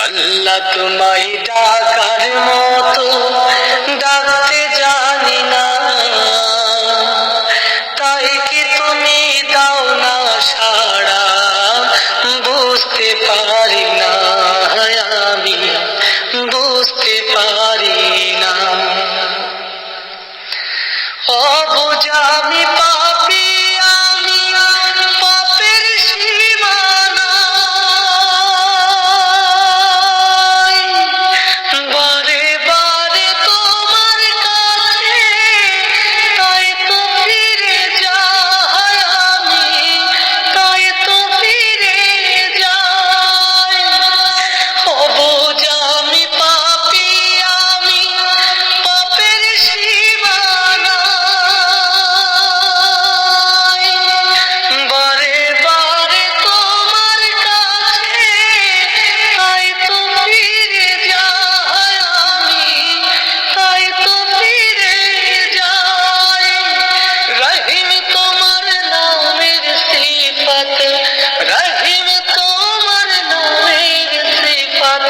আল্লাহ তোমায় ডাকার মতো ডাকতে জানি না, তাই কি তুমি দাও না সাড়া, বুঝতে পারি না আমি, বুঝতে পারি না। অবুঝা আমি পাপী, আমি পাপের সীমানায়, বারে বারে তোমার কাছে তাই তো ফিরে যাই আমি, তাই তো ফিরে যাই। অবুঝা আমি পাপী, আমি পাপের সীমানায়, বারে বারে তোমার কাছে তাই তো ফিরে যাই আমি, তাই তো ফিরে যাই। রহিম তোমার নামের সিফাত, রহিম তোমার নামের সিফাত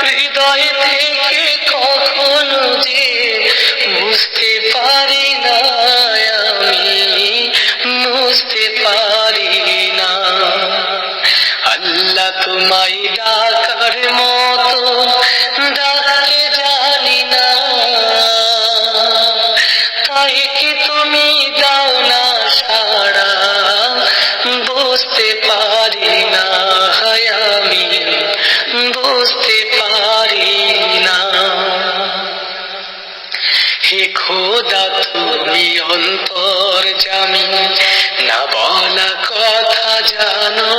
হৃদয় থেকে কখনো যে বুঝতে পারি না আমি, বুঝতে পারি না। আল্লাহ তোমায় ডাকার মতো ডাকতে জানি না, তাই কি তুমি দাও না সাড়া, বুঝতে পারি না আমি, বুঝতে পারি না। হে খোদা তুমি অন্তর্যামী, না বলা কথা জানো।